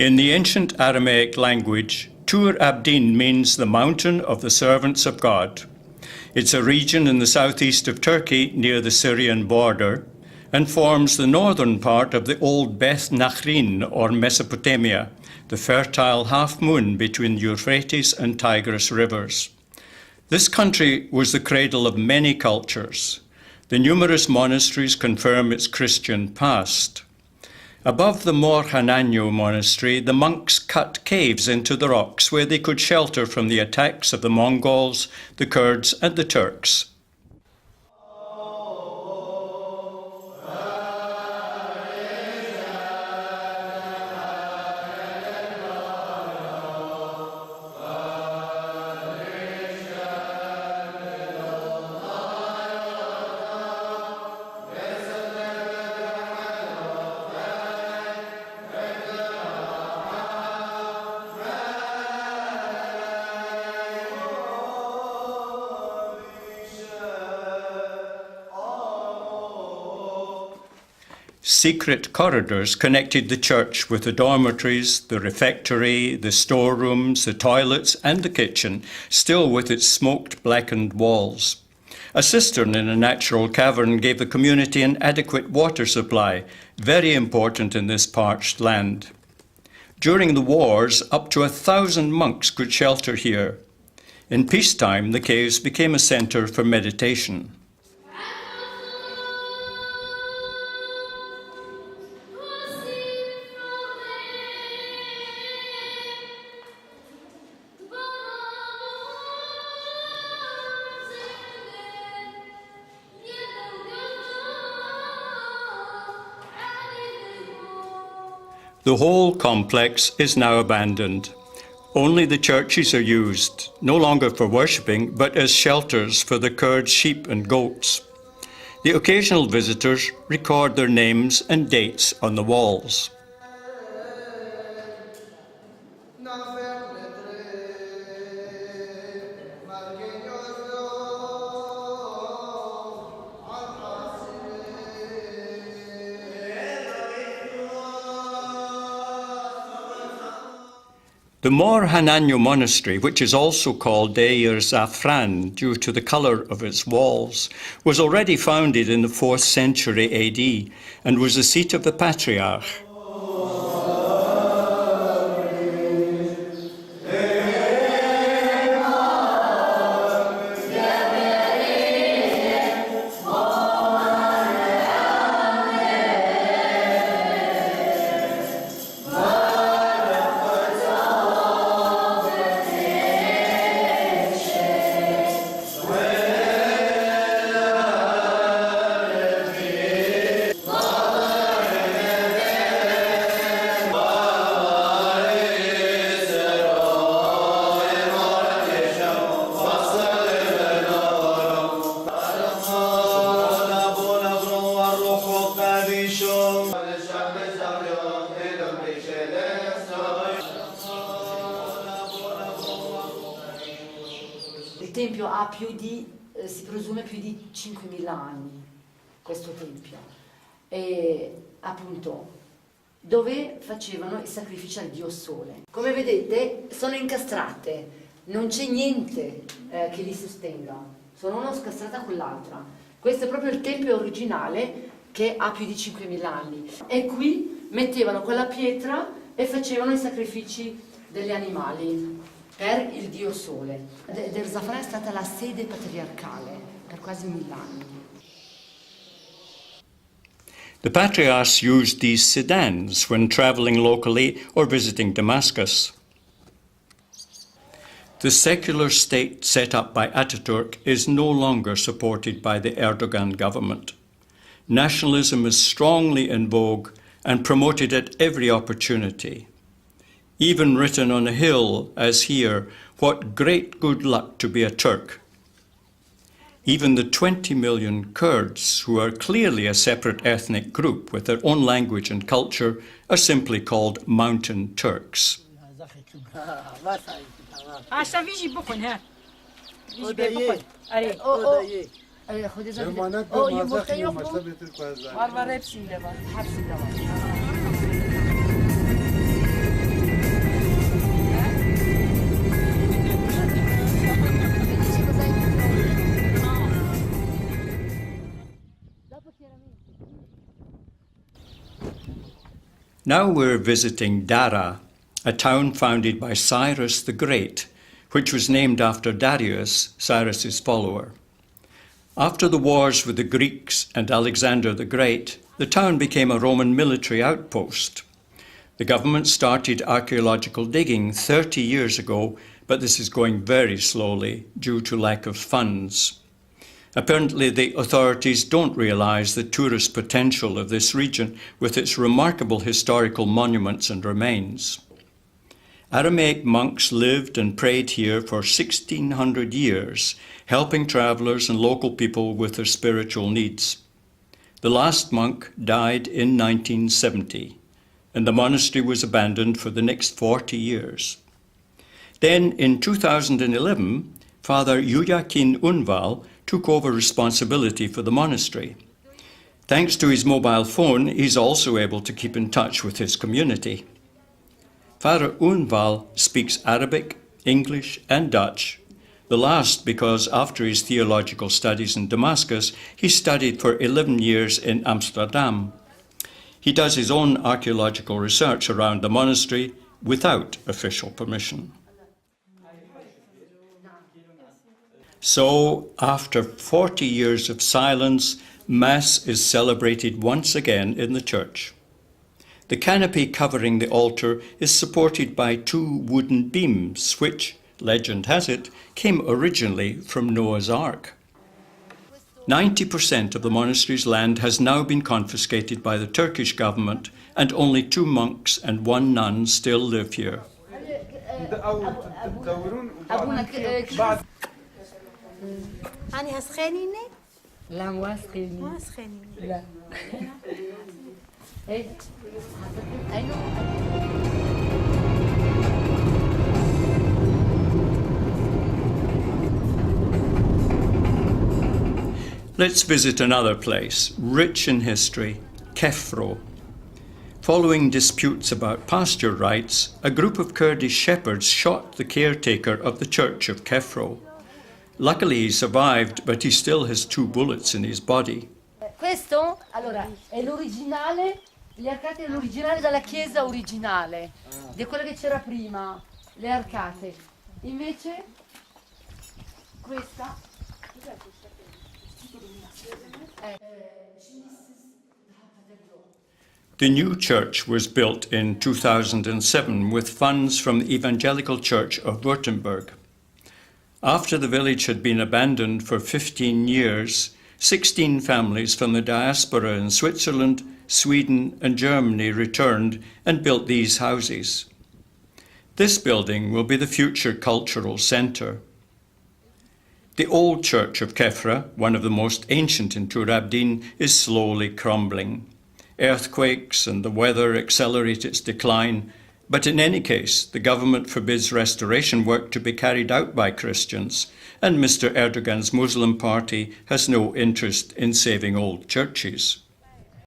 In the ancient Aramaic language, Tur Abdin means the mountain of the servants of God. It's a region in the southeast of Turkey near the Syrian border and forms the northern part of the old Beth Nachrin or Mesopotamia, the fertile half-moon between the Euphrates and Tigris rivers. This country was the cradle of many cultures. The numerous monasteries confirm its Christian past. Above the Mor Hananyo monastery, the monks cut caves into the rocks where they could shelter from the attacks of the Mongols, the Kurds, and the Turks. Secret corridors connected the church with the dormitories, the refectory, the storerooms, the toilets, and the kitchen, still with its smoked, blackened walls. A cistern in a natural cavern gave the community an adequate water supply, very important in this parched land. During the wars, up to 1,000 monks could shelter here. In peacetime, the caves became a centre for meditation. The whole complex is now abandoned. Only the churches are used, no longer for worshipping, but as shelters for the Kurd sheep and goats. The occasional visitors record their names and dates on the walls. The Mor Hananyo monastery, which is also called Deir Zafran due to the colour of its walls, was already founded in the 4th century AD and was the seat of the Patriarch. Il tempio ha si presume più di 5.000 anni, questo tempio, e appunto dove facevano i sacrifici al dio Sole. Come vedete sono incastrate, non c'è niente che li sostenga, sono una scastrata con l'altra. Questo è proprio il tempio originale che ha più di 5.000 anni. E qui mettevano quella pietra e facevano i sacrifici degli animali per il dio Sole. Deir Zafran è stata la sede patriarcale per quasi 1.000 anni. The patriarchs used these sedans when travelling locally or visiting Damascus. The secular state set up by Ataturk is no longer supported by the Erdogan government. Nationalism is strongly in vogue and promoted at every opportunity. Even written on a hill, as here, what great good luck to be a Turk. Even the 20 million Kurds, who are clearly a separate ethnic group with their own language and culture, are simply called Mountain Turks. Now we're visiting Dara, a town founded by Cyrus the Great, which was named after Darius, Cyrus's follower. After the wars with the Greeks and Alexander the Great, the town became a Roman military outpost. The government started archaeological digging 30 years ago, but this is going very slowly due to lack of funds. Apparently, the authorities don't realise the tourist potential of this region with its remarkable historical monuments and remains. Aramaic monks lived and prayed here for 1600 years, helping travellers and local people with their spiritual needs. The last monk died in 1970, and the monastery was abandoned for the next 40 years. Then, in 2011, Father Joachim Unval took over responsibility for the monastery. Thanks to his mobile phone, he's also able to keep in touch with his community. Father Unval speaks Arabic, English, and Dutch, the last because after his theological studies in Damascus, he studied for 11 years in Amsterdam. He does his own archaeological research around the monastery without official permission. So, after 40 years of silence, Mass is celebrated once again in the church. The canopy covering the altar is supported by 2 wooden beams, which, legend has it, came originally from Noah's Ark. 90% of the monastery's land has now been confiscated by the Turkish government, and only 2 monks and 1 nun still live here. Let's visit another place, rich in history, Kefro. Following disputes about pasture rights, a group of Kurdish shepherds shot the caretaker of the church of Kefro. Luckily he survived, but he still has 2 bullets in his body. Questo, allora, è l'originale, le arcate è l'originale della chiesa originale, di quella che c'era prima, le arcate. Invece, questa... The new church was built in 2007 with funds from the Evangelical Church of Württemberg. After the village had been abandoned for 15 years, 16 families from the diaspora in Switzerland, Sweden and Germany returned and built these houses. This building will be the future cultural centre. The old church of Kefra, one of the most ancient in Tur Abdin, is slowly crumbling. Earthquakes and the weather accelerate its decline, but in any case, the government forbids restoration work to be carried out by Christians, and Mr. Erdogan's Muslim party has no interest in saving old churches.